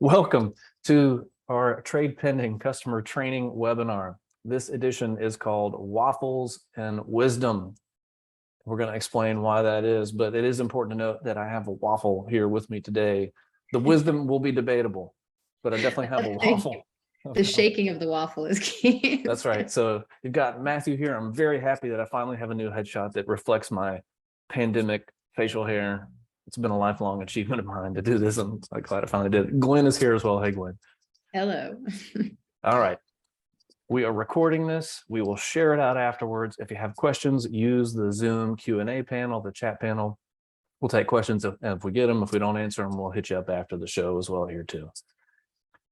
Welcome to our trade pending customer training webinar. This edition is called Waffles and Wisdom. We're going to explain why that is, but it is important to note that I have a waffle here with me today. The wisdom will be debatable, but I definitely have a waffle. The shaking of the waffle is key. That's right. So you've got Matthew here. I'm very happy that I finally have a new headshot that reflects my pandemic facial hair. It's been a lifelong achievement of mine to do this. I'm glad I finally did it. Glenn is here as well. Hey, Glenn. Hello. All right. We are recording this. We will share it out afterwards. If you have questions, use the Zoom Q&A panel, the chat panel. We'll take questions if we get them. If we don't answer them, we'll hit you up after the show as well here too.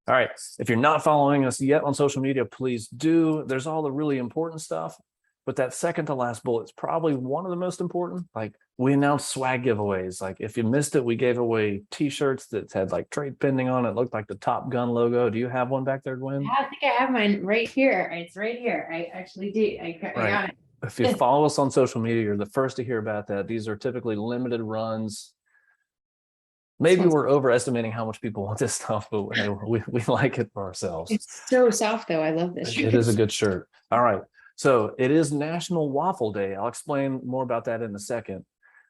All right. If you're not following us yet on social media, please do. There's all the really important stuff, but that second to last bullet is probably one of the most important. Like, we announced swag giveaways. Like, if you missed it, we gave away t-shirts that had like trade pending on it. Looked like the Top Gun logo. Do you have one back there, Gwen? Yeah, I think I have mine right here. It's right here. I actually do. I got it. If you follow us on social media, you're the first to hear about that. These are typically limited runs. Maybe we're overestimating how much people want this stuff, but we like it for ourselves. It's so soft, though. I love this shirt. It is a good shirt. All right. So it is National Waffle Day. I'll explain more about that in a second.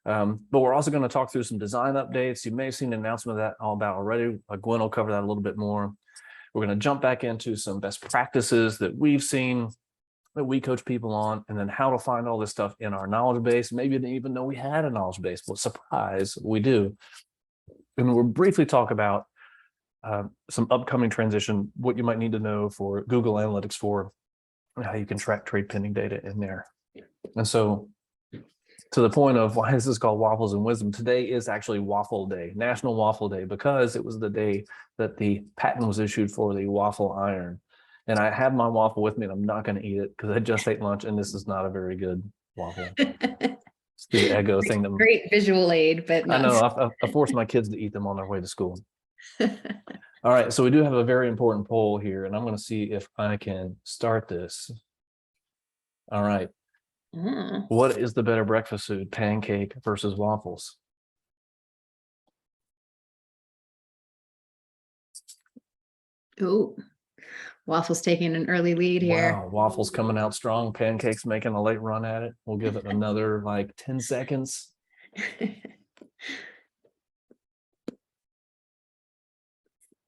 But we're also going to talk through some design updates. You may have seen an announcement of that all about already. Gwen will cover that a little bit more. We're going to jump back into some best practices that we've seen, that we coach people on, and then how to find all this stuff in our knowledge base. Maybe you didn't even know we had a knowledge base. Well, surprise, we do. And we'll briefly talk about some upcoming transition, what you might need to know for Google Analytics 4, and how you can track trade pending data in there. And so, to the point of why this is called Waffles and Wisdom, today is actually Waffle Day, National Waffle Day, because it was the day that the patent was issued for the waffle iron. And I have my waffle with me, and I'm not going to eat it because I just ate lunch, and this is not a very good waffle. It's the Eggo thing. Great visual aid, but I know I forced my kids to eat them on their way to school. All right, so we do have a very important poll here, and I'm going to see if I can start this. All right. What is the better breakfast food, pancake versus waffles? Oh, waffles taking an early lead here. Wow, waffles coming out strong, pancakes making a late run at it. We'll give it another like 10 seconds.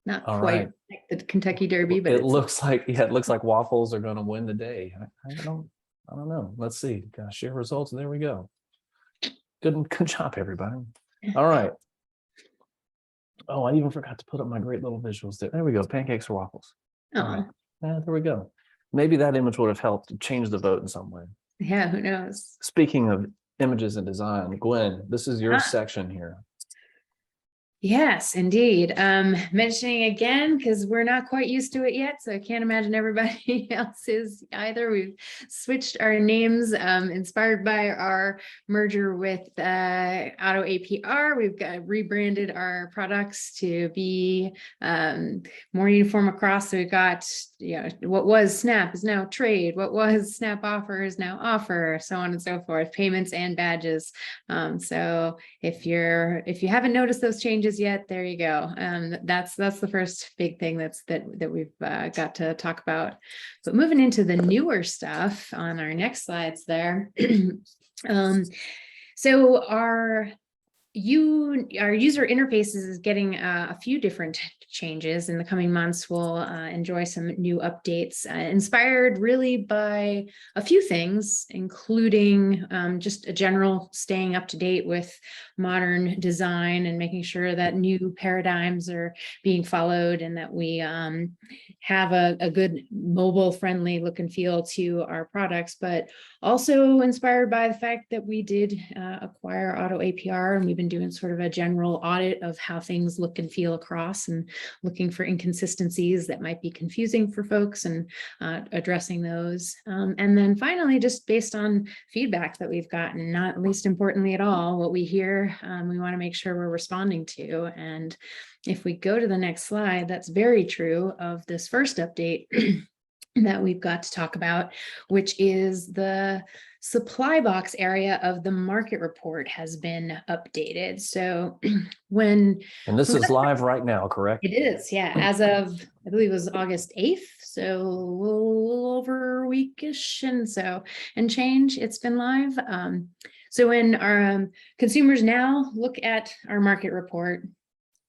Not all quite right. Like the Kentucky Derby, but it looks like waffles are going to win the day. I don't know. Let's see. Gosh, share results. There we go. Good job, everybody. All right. Oh, I even forgot to put up my great little visuals there. There we go. Pancakes or waffles. All right. There we go. Maybe that image would have helped change the vote in some way. Yeah, who knows? Speaking of images and design, Gwen, this is your section here. Yes, indeed. Mentioning again, because we're not quite used to it yet, so I can't imagine everybody else is either. We've switched our names, inspired by our merger with Auto APR. We've rebranded our products to be more uniform across. So we've got, what was Snap is now Trade. What was Snap Offer is now Offer, so on and so forth. Payments and badges. So if you haven't noticed those changes yet, there you go. That's the first big thing that we've got to talk about. But moving into the newer stuff on our next slides there. So our user interfaces is getting a few different changes in the coming months. We'll enjoy some new updates inspired really by a few things, including just a general staying up to date with modern design and making sure that new paradigms are being followed and that we have a good mobile friendly look and feel to our products, but also inspired by the fact that we did acquire Auto APR, and we've been doing sort of a general audit of how things look and feel across and looking for inconsistencies that might be confusing for folks and addressing those. And then finally, just based on feedback that we've gotten, not least importantly at all, what we hear, we want to make sure we're responding to. And if we go to the next slide, that's very true of this first update. that we've got to talk about, which is the supply box area of the market report has been updated. So when And this is live right now, correct? it is, yeah, as of, I believe it was August 8th, so a little over a weekish and change, it's been live. So when our consumers now look at our market report,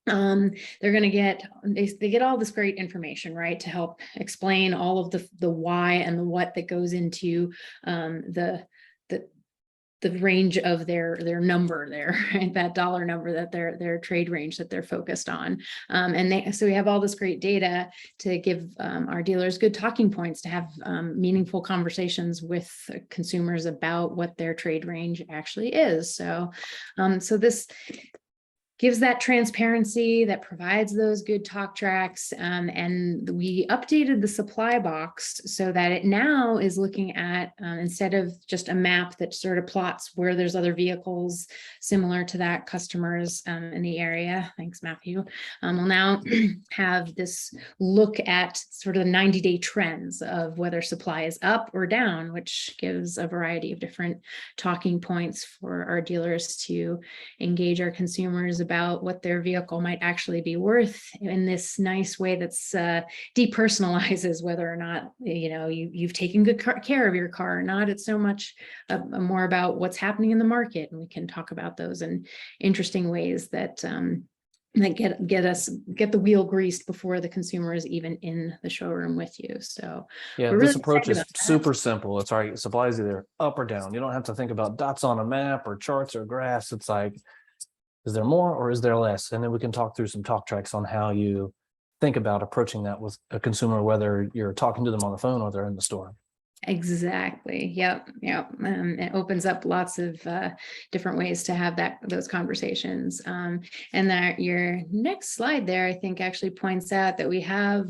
they're going to get, they get all this great information, right, to help explain all of the why and the what that goes into the range of their number there, right? That dollar number, that their trade range that they're focused on. So we have all this great data to give our dealers good talking points to have meaningful conversations with consumers about what their trade range actually is. So this gives that transparency, that provides those good talk tracks. And we updated the supply box so that it now is looking at, instead of just a map that sort of plots where there's other vehicles similar to that, customers in the area, thanks Matthew, will now have this look at sort of the 90-day trends of whether supply is up or down, which gives a variety of different talking points for our dealers to engage our consumers about what their vehicle might actually be worth in this nice way that's depersonalizes whether or not you've taken good care of your car or not. It's so much more about what's happening in the market, and we can talk about those in interesting ways that get the wheel greased before the consumer is even in the showroom with you. So yeah, we're this really approach excited is about that. super simple. It's all right, supply is either up or down. You don't have to think about dots on a map or charts or graphs. It's like, is there more or is there less? And then we can talk through some talk tracks on how you think about approaching that with a consumer, whether you're talking to them on the phone or they're in the store. Exactly. Yep. It opens up lots of different ways to have those conversations. And that your next slide there, I think, actually points out that we have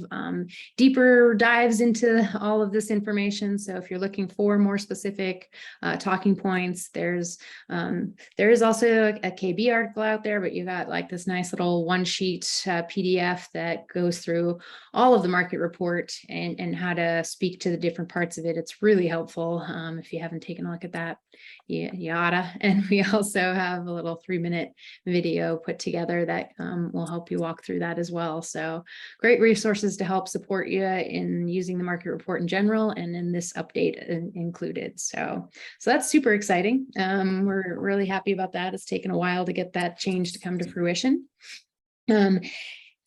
deeper dives into all of this information. So if you're looking for more specific talking points, there is also a KB article out there, but you got like this nice little one sheet PDF that goes through all of the market report and how to speak to the different parts of it. It's really helpful. If you haven't taken a look at that, you oughta. And we also have a little 3-minute video put together that will help you walk through that as well. So great resources to help support you in using the market report in general, and in this update included. So that's super exciting. We're really happy about that. It's taken a while to get that change to come to fruition.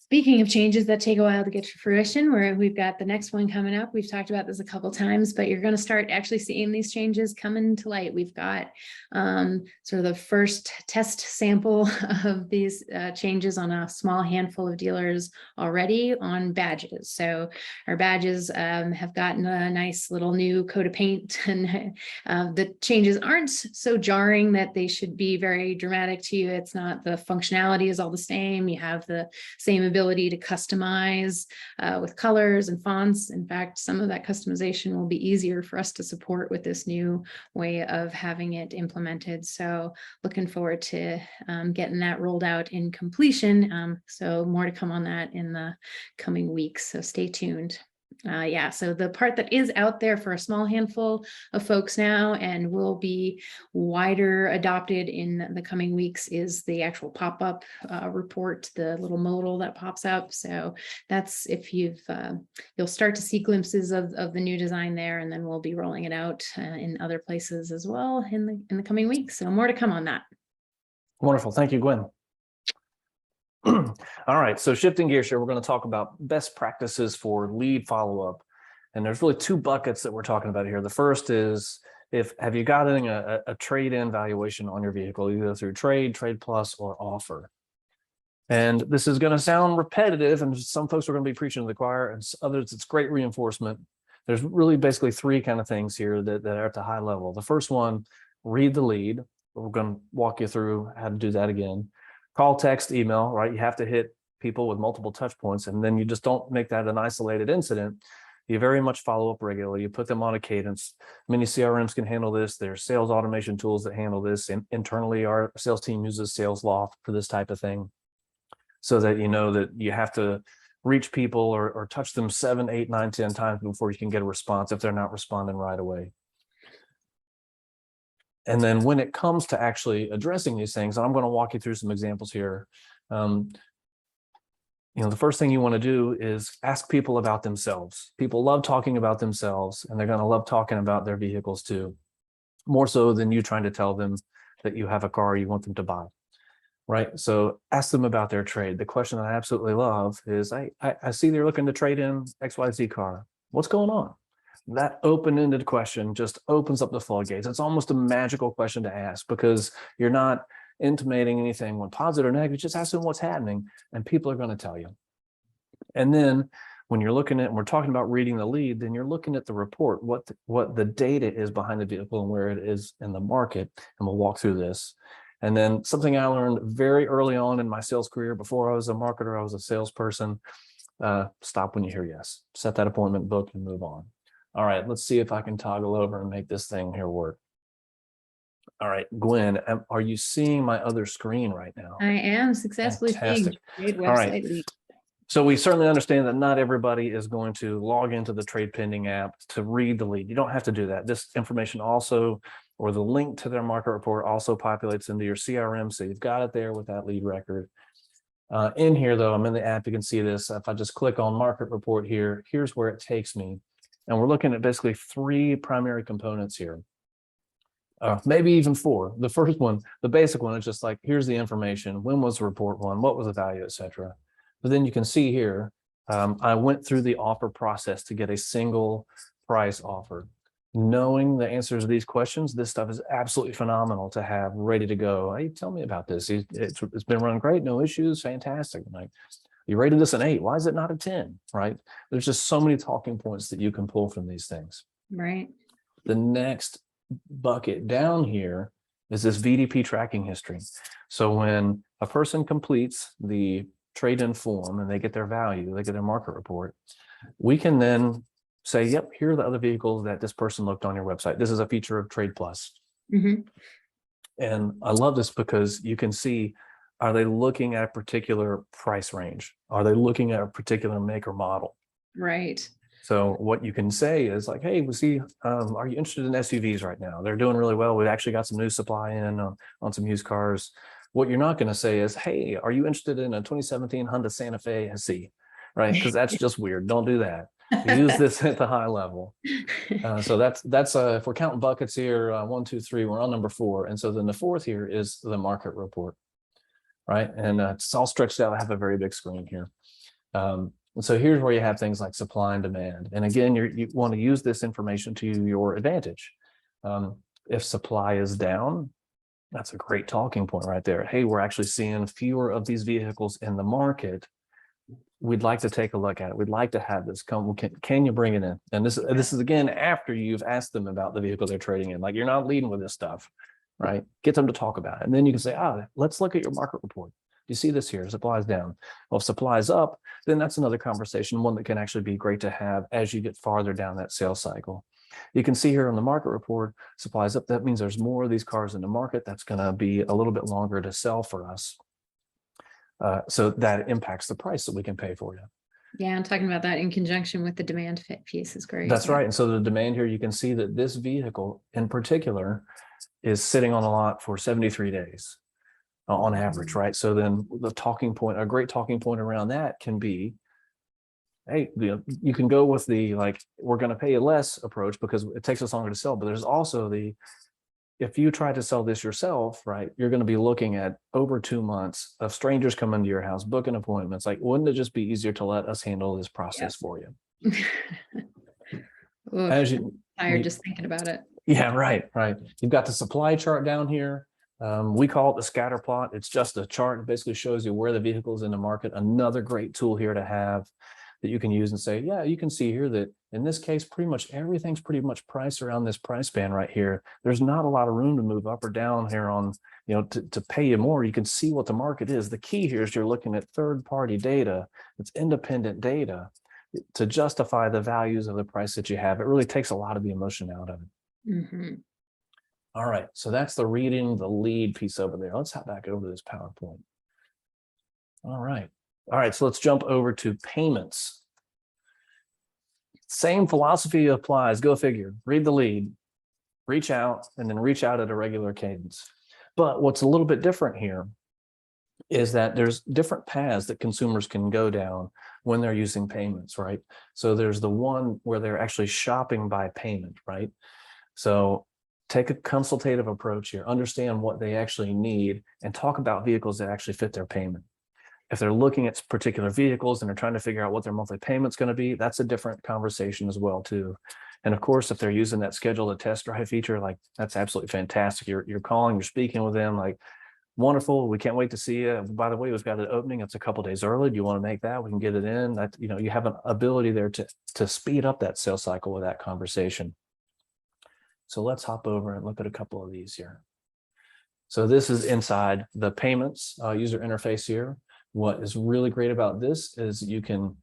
Speaking of changes that take a while to get to fruition, we've got the next one coming up. We've talked about this a couple times, but you're going to start actually seeing these changes coming to light. We've got sort of the first test sample of these changes on a small handful of dealers already on badges. So our badges have gotten a nice little new coat of paint, and the changes aren't so jarring that they should be very dramatic to you. It's not, the functionality is all the same. You have the same ability to customize with colors and fonts. In fact, some of that customization will be easier for us to support with this new way of having it implemented. So looking forward to getting that rolled out in completion. So more to come on that in the coming weeks. So stay tuned. So the part that is out there for a small handful of folks now and will be wider adopted in the coming weeks is the actual pop-up report, the little modal that pops up. So that's, if you'll start to see glimpses of the new design there, and then we'll be rolling it out in other places as well in the coming weeks. So more to come on that. Wonderful. Thank you, Gwen. All right, so shifting gears here, we're going to talk about best practices for lead follow-up. And there's really two buckets that we're talking about here. The first is, have you gotten a trade-in valuation on your vehicle, either through Trade Plus, or Offer? And this is going to sound repetitive, and some folks are going to be preaching to the choir, and others it's great reinforcement. There's really basically three kind of things here that are at the high level. The first one, read the lead. We're going to walk you through how to do that again. Call, text, email, right? You have to hit people with multiple touch points, and then you just don't make that an isolated incident. You very much follow up regularly. You put them on a cadence. Many CRMs can handle this. There's sales automation tools that handle this. And internally, our sales team uses Sales Loft for this type of thing, so that you know that you have to reach people or touch them 7, 8, 9, 10 times before you can get a response if they're not responding right away. And then when it comes to actually addressing these things, I'm going to walk you through some examples here. The first thing you want to do is ask people about themselves. People love talking about themselves, and they're going to love talking about their vehicles too, more so than you trying to tell them that you have a car you want them to buy, right? So ask them about their trade. The question that I absolutely love is, I see they're looking to trade in XYZ car. What's going on? That open-ended question just opens up the floodgates. It's almost a magical question to ask because you're not intimating anything, one positive or negative, just ask them what's happening, and people are going to tell you. And then when you're looking at, and we're talking about reading the lead, then you're looking at the report, what the data is behind the vehicle and where it is in the market. And we'll walk through this. And then something I learned very early on in my sales career, before I was a marketer, I was a salesperson. Stop when you hear yes. Set that appointment, book, and move on. All right, let's see if I can toggle over and make this thing here work. All right, Gwen, are you seeing my other screen right now? I am successfully seeing trade All right. website lead. So we certainly understand that not everybody is going to log into the TradePending app to read the lead. You don't have to do that. This information also, or the link to their market report, also populates into your CRM. So you've got it there with that lead record. In here, though, I'm in the app. You can see this. If I just click on market report here, here's where it takes me. And we're looking at basically 3 primary components here. Maybe even 4. The first one, the basic one, is just like, here's the information. When was the report won? What was the value, etc. But then you can see here, I went through the offer process to get a single price offer. Knowing the answers to these questions, this stuff is absolutely phenomenal to have ready to go. Hey, tell me about this. It's been running great, no issues, fantastic. Like, you rated this an 8. Why is it not a 10? Right? There's just so many talking points that you can pull from these things. Right. The next bucket down here is this VDP tracking history. So when a person completes the trade-in form and they get their value, they get their market report, we can then say, yep, here are the other vehicles that this person looked on your website. This is a feature of Trade Plus. Mm-hmm. And I love this because you can see, are they looking at a particular price range? Are they looking at a particular make or model? Right. So what you can say is like, hey, we see, are you interested in SUVs right now? They're doing really well. We've actually got some new supply in on some used cars. What you're not going to say is, hey, are you interested in a 2017 Honda Santa Fe SC? Right? Because that's just weird. Don't do that. Use this at the high level. So that's if we're counting buckets here, 1, 2, 3, we're on number 4. And so then the 4th here is the market report. Right. And it's all stretched out. I have a very big screen here. And so here's where you have things like supply and demand. And again, you want to use this information to your advantage. If supply is down, that's a great talking point right there. Hey, we're actually seeing fewer of these vehicles in the market. We'd like to take a look at it. We'd like to have this come. Can you bring it in? And this is again after you've asked them about the vehicle they're trading in. Like, you're not leading with this stuff, right? Get them to talk about it. And then you can say, let's look at your market report. You see this here, supply is down. Well, if supply is up, then that's another conversation, one that can actually be great to have as you get farther down that sales cycle. You can see here on the market report, supply is up. That means there's more of these cars in the market. That's going to be a little bit longer to sell for us. So that impacts the price that we can pay for you. Yeah, I'm talking about that in conjunction with the demand fit piece is great. That's right. And so the demand here, you can see that this vehicle in particular is sitting on a lot for 73 days. On average, right? So then the talking point, a great talking point around that can be, hey, you can go with the, like, we're going to pay you less approach because it takes us longer to sell. But there's also the, if you try to sell this yourself, right, you're going to be looking at over 2 months of strangers coming to your house, booking appointments. Like, wouldn't it just be easier to let us handle this process for you? Oof, As you, tired just thinking about it. Yeah, right. You've got the supply chart down here. We call it the scatter plot. It's just a chart. It basically shows you where the vehicle is in the market. Another great tool here to have that you can use and say, yeah, you can see here that in this case, pretty much everything's pretty much priced around this price band right here. There's not a lot of room to move up or down here on, to pay you more. You can see what the market is. The key here is you're looking at third-party data. It's independent data to justify the values of the price that you have. It really takes a lot of the emotion out of it. Mm-hmm. All right, so that's the reading the lead piece over there. Let's hop back over to this PowerPoint. All right, All right, so let's jump over to payments. Same philosophy applies. Go figure. Read the lead, reach out, and then reach out at a regular cadence. But what's a little bit different here is that there's different paths that consumers can go down when they're using payments, right? So there's the one where they're actually shopping by payment, right? So take a consultative approach here, understand what they actually need, and talk about vehicles that actually fit their payment. If they're looking at particular vehicles and they're trying to figure out what their monthly payment's going to be, that's a different conversation as well too. And of course, if they're using that schedule to test drive feature, like that's absolutely fantastic. You're calling, you're speaking with them, like wonderful. We can't wait to see you. By the way, we've got an opening. It's a couple days early. Do you want to make that? We can get it in. That, you know, you have an ability there to speed up that sales cycle with that conversation. So let's hop over and look at a couple of these here. So this is inside the payments user interface here. What is really great about this is you can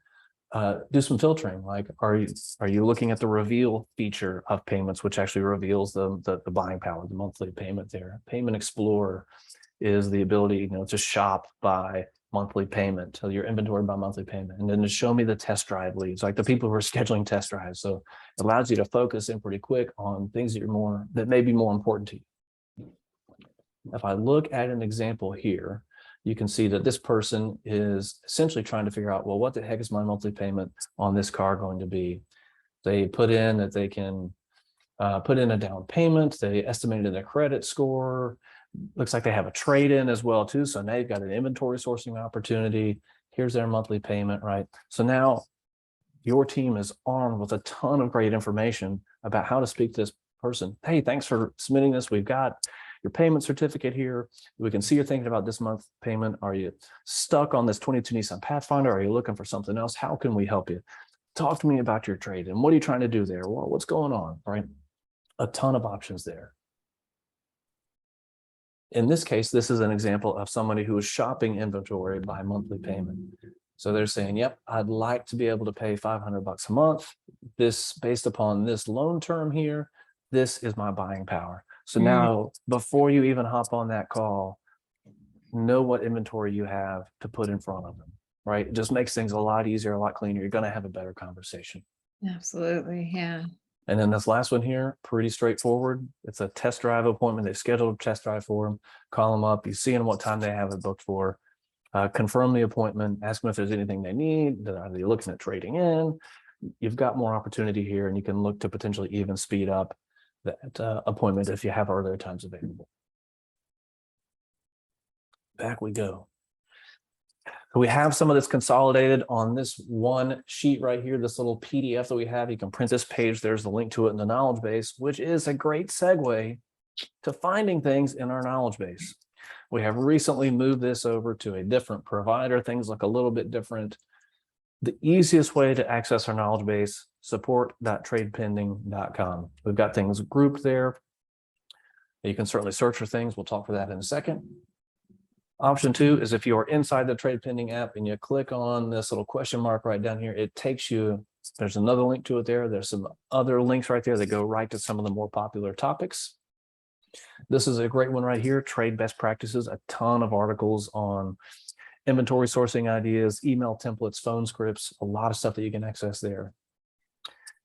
do some filtering. Like, are you looking at the reveal feature of payments, which actually reveals the buying power, the monthly payment there. Payment Explorer is the ability, you know, to shop by monthly payment, so your inventory by monthly payment, and then to show me the test drive leads, like the people who are scheduling test drives. So it allows you to focus in pretty quick on things that may be more important to you. If I look at an example here, you can see that this person is essentially trying to figure out, well, what the heck is my monthly payment on this car going to be? They put in that they can put in a down payment. They estimated their credit score. Looks like they have a trade-in as well too. So now you've got an inventory sourcing opportunity. Here's their monthly payment, right? So now your team is armed with a ton of great information about how to speak to this person. Hey, thanks for submitting this. We've got your payment certificate here. We can see you're thinking about this month payment. Are you stuck on this 22 Nissan Pathfinder? Are you looking for something else? How can we help you? Talk to me about your trade and what are you trying to do there? Well, what's going on, right? A ton of options there. In this case, this is an example of somebody who is shopping inventory by monthly payment. So they're saying, yep, I'd like to be able to pay $500 a month. This, based upon this loan term here, this is my buying power. So now, before you even hop on that call, know what inventory you have to put in front of them, right? It just makes things a lot easier, a lot cleaner. You're going to have a better conversation. Absolutely, yeah. And then this last one here, pretty straightforward. It's a test drive appointment. They've scheduled a test drive for them. Call them up. You see them what time they have it booked for. Confirm the appointment. Ask them if there's anything they need. Are they looking at trading in? You've got more opportunity here, and you can look to potentially even speed up that appointment if you have earlier times available. Back we go. So we have some of this consolidated on this one sheet right here, this little PDF that we have. You can print this page. There's the link to it in the knowledge base, which is a great segue to finding things in our knowledge base. We have recently moved this over to a different provider. Things look a little bit different. The easiest way to access our knowledge base, support.tradepending.com. We've got things grouped there. You can certainly search for things. We'll talk for that in a second. Option 2 is if you are inside the TradePending app and you click on this little question mark right down here, it takes you, there's another link to it there. There's some other links right there that go right to some of the more popular topics. This is a great one right here, trade best practices, a ton of articles on inventory sourcing ideas, email templates, phone scripts, a lot of stuff that you can access there.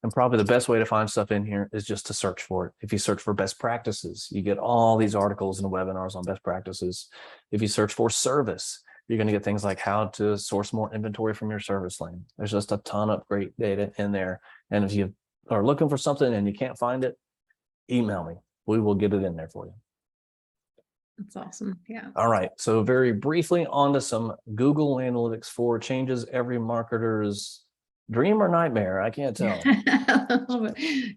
And probably the best way to find stuff in here is just to search for it. If you search for best practices, you get all these articles and webinars on best practices. If you search for service, you're going to get things like how to source more inventory from your service lane. There's just a ton of great data in there. And if you are looking for something and you can't find it, email me. We will get it in there for you. That's awesome. Yeah. All right. So very briefly on to some Google Analytics 4 changes. Every marketer's dream or nightmare, I can't tell.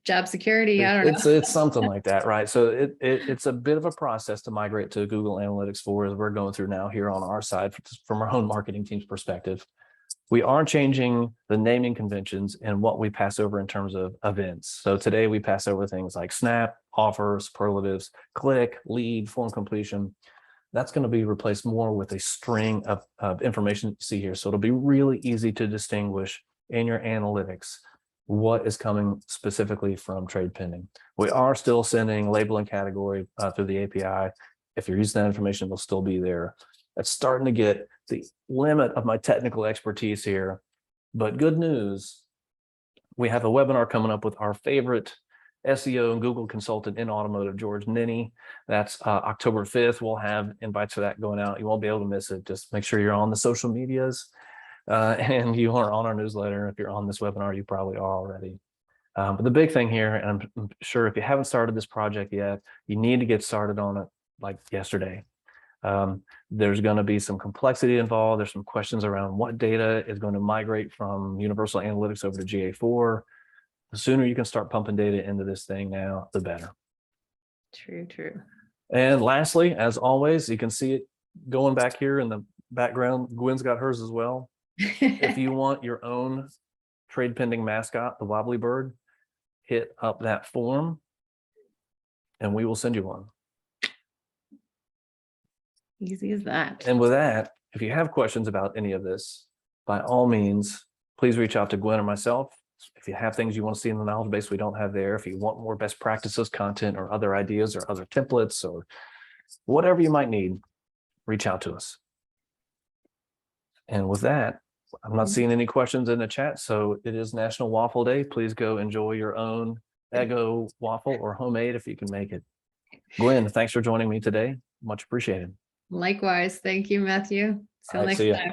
Job security, I don't know. It's something like that, right? So it's a bit of a process to migrate to Google Analytics 4 as we're going through now here on our side from our own marketing team's perspective. We are changing the naming conventions and what we pass over in terms of events. So today we pass over things like snap, offer, superlatives, click, lead, form completion. That's going to be replaced more with a string of information you see here. So it'll be really easy to distinguish in your analytics what is coming specifically from TradePending. We are still sending label and category through the API. If you're using that information, it'll still be there. That's starting to get the limit of my technical expertise here. But good news, we have a webinar coming up with our favorite SEO and Google consultant in automotive, George Ninny. That's October 5th. We'll have invites for that going out. You won't be able to miss it. Just make sure you're on the social medias and you are on our newsletter. If you're on this webinar, you probably are already. But the big thing here, and I'm sure if you haven't started this project yet, you need to get started on it like yesterday. There's going to be some complexity involved. There's some questions around what data is going to migrate from Universal Analytics over to GA4. The sooner you can start pumping data into this thing now, the better. True, true. And lastly, as always, you can see it going back here in the background. Gwen's got hers as well. If you want your own TradePending mascot, the wobbly bird, hit up that form and we will send you one. Easy as that. And with that, if you have questions about any of this, by all means, please reach out to Gwen or myself. If you have things you want to see in the knowledge base we don't have there, if you want more best practices content or other ideas or other templates or whatever you might need, reach out to us. And with that, I'm not seeing any questions in the chat, so it is National Waffle Day. Please go enjoy your own Eggo waffle or homemade if you can make it. Gwen, thanks for joining me today. Much appreciated. Likewise. Thank you, Matthew. All Till right, next see ya. time.